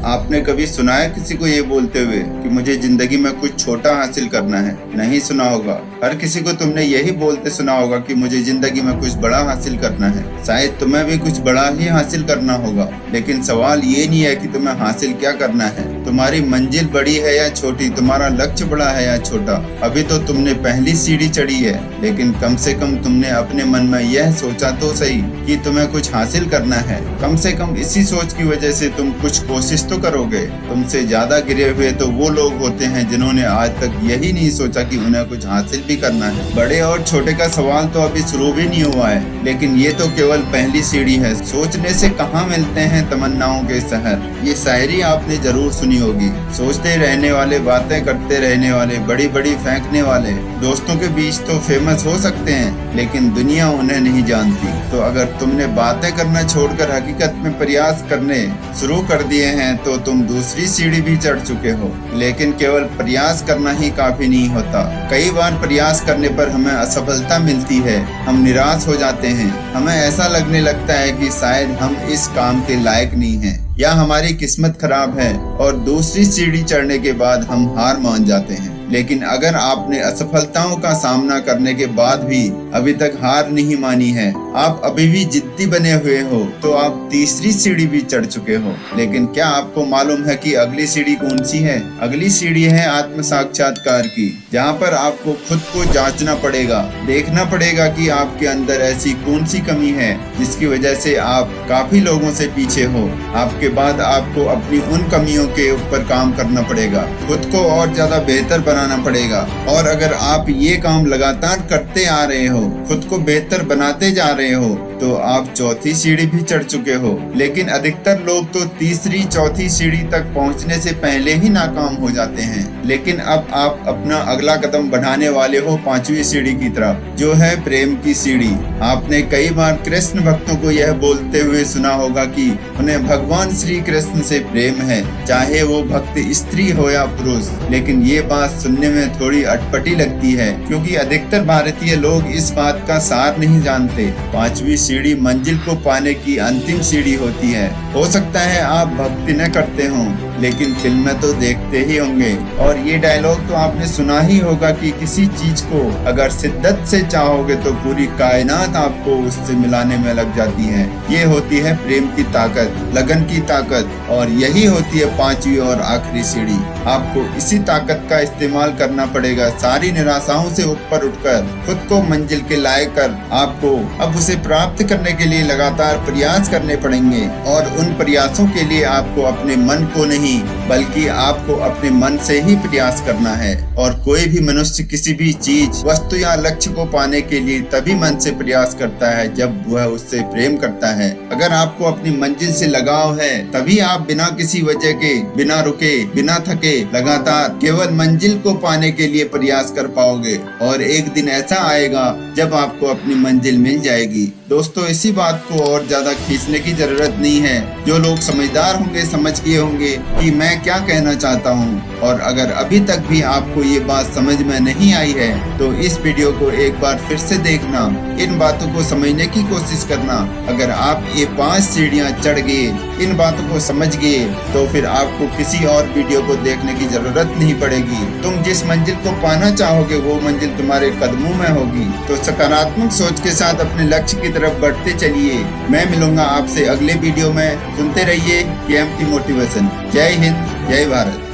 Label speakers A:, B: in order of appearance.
A: आपने कभी सुना है किसी को ये बोलते हुए कि मुझे जिंदगी में कुछ छोटा हासिल करना है? नहीं सुना होगा। हर किसी को तुमने यही बोलते सुना होगा कि मुझे जिंदगी में कुछ बड़ा हासिल करना है। शायद तुम्हें भी कुछ बड़ा ही हासिल करना होगा, लेकिन सवाल ये नहीं है कि तुम्हें हासिल क्या करना है। तुम्हारी मंजिल बड़ी है या छोटी, तुम्हारा लक्ष्य बड़ा है या छोटा, अभी तो तुमने पहली सीढ़ी चढ़ी है, लेकिन कम से कम तुमने अपने मन में यह सोचा तो सही कि तुम्हें कुछ हासिल करना है। कम से कम इसी सोच की वजह से तुम कुछ कोशिश तो करोगे। तुमसे ज्यादा गिरे हुए तो वो लोग होते हैं जिन्होंने आज तक यही नहीं सोचा कि उन्हें कुछ हासिल भी करना है। बड़े और छोटे का सवाल तो अभी शुरू भी नहीं हुआ है, लेकिन ये तो केवल पहली सीढ़ी है। सोचने से कहाँ मिलते हैं तमन्नाओं के शहर, ये शायरी आपने जरूर सुनी होगी। सोचते रहने वाले, बातें करते रहने वाले, बड़ी बड़ी फेंकने वाले दोस्तों के बीच तो फेमस हो सकते हैं, लेकिन दुनिया उन्हें नहीं जानती। तो अगर तुमने बातें करना छोड़कर हकीकत में प्रयास करने शुरू कर दिए हैं तो तुम दूसरी सीढ़ी भी चढ़ चुके हो। लेकिन केवल प्रयास करना ही काफी नहीं होता। कई बार प्रयास करने पर हमें असफलता मिलती है, हम निराश हो जाते हैं, हमें ऐसा लगने लगता है कि शायद हम इस काम के लायक नहीं हैं या हमारी किस्मत खराब है, और दूसरी सीढ़ी चढ़ने के बाद हम हार मान जाते हैं। लेकिन अगर आपने असफलताओं का सामना करने के बाद भी अभी तक हार नहीं मानी है, आप अभी भी जिद्दी बने हुए हो, तो आप तीसरी सीढ़ी भी चढ़ चुके हो। लेकिन क्या आपको मालूम है कि अगली सीढ़ी कौन सी है? अगली सीढ़ी है आत्म साक्षात्कार की, जहाँ पर आपको खुद को जांचना पड़ेगा, देखना पड़ेगा कि आपके अंदर ऐसी कौन सी कमी है जिसकी वजह से आप काफी लोगों से पीछे हो। आपके बाद आपको अपनी उन कमियों के ऊपर काम करना पड़ेगा, खुद को और ज्यादा बेहतर बनाना पड़ेगा। और अगर आप ये काम लगातार करते आ रहे हो, खुद को बेहतर बनाते जा रहे हो, तो आप चौथी सीढ़ी भी चढ़ चुके हो। लेकिन अधिकतर लोग तो तीसरी चौथी सीढ़ी तक पहुंचने से पहले ही नाकाम हो जाते हैं। लेकिन अब आप अपना अगला कदम बढ़ाने वाले हो पांचवी सीढ़ी की तरफ, जो है प्रेम की सीढ़ी। आपने कई बार कृष्ण भक्तों को यह बोलते हुए सुना होगा कि उन्हें भगवान श्री कृष्ण से प्रेम है, चाहे वो भक्त स्त्री हो या पुरुष। लेकिन ये बात सुनने में थोड़ी अटपटी लगती है, क्योंकि अधिकतर भारतीय लोग इस बात का सार नहीं जानते। पांचवी सीढ़ी मंजिल को पाने की अंतिम सीढ़ी होती है। हो सकता है आप भक्ति न करते हों, लेकिन फिल्में तो देखते ही होंगे, और ये डायलॉग तो आपने सुना ही होगा कि किसी चीज को अगर शिद्दत से चाहोगे तो पूरी कायनात आपको उससे मिलाने में लग जाती है। ये होती है प्रेम की ताकत, लगन की ताकत, और यही होती है पांचवी और आखिरी सीढ़ी। आपको इसी ताकत का इस्तेमाल करना पड़ेगा। सारी निराशाओं से ऊपर उठकर खुद को मंजिल के लायक कर आपको अब उसे प्राप्त करने के लिए लगातार प्रयास करने पड़ेंगे। और उन प्रयासों के लिए आपको अपने मन को नहीं, बल्कि आपको अपने मन से ही प्रयास करना है। और कोई भी मनुष्य किसी भी चीज, वस्तु या लक्ष्य को पाने के लिए तभी मन से प्रयास करता है जब वह उससे प्रेम करता है। अगर आपको अपनी मंजिल से लगाव है, तभी आप बिना किसी वजह के, बिना रुके, बिना थके, लगातार केवल मंजिल को पाने के लिए प्रयास कर पाओगे। और एक दिन ऐसा आएगा जब आपको अपनी मंजिल मिल जाएगी। दोस्तों, इसी बात को और ज्यादा खींचने की जरूरत नहीं है। जो लोग समझदार होंगे समझ गए होंगे कि मैं क्या कहना चाहता हूँ। और अगर अभी तक भी आपको ये बात समझ में नहीं आई है, तो इस वीडियो को एक बार फिर से देखना, इन बातों को समझने की कोशिश करना। अगर आप ये 5 सीढ़ियाँ चढ़ गए, इन बातों को समझ गए, तो फिर आपको किसी और वीडियो को देखने की जरूरत नहीं पड़ेगी। तुम जिस मंजिल को पाना चाहोगे वो मंजिल तुम्हारे कदमों में होगी। तो सकारात्मक सोच के साथ अपने लक्ष्य की तरफ बढ़ते चलिए। मैं मिलूंगा आपसे अगले वीडियो में। सुनते रहिए KMT मोटिवेशन। जय हिंद, जय भारत।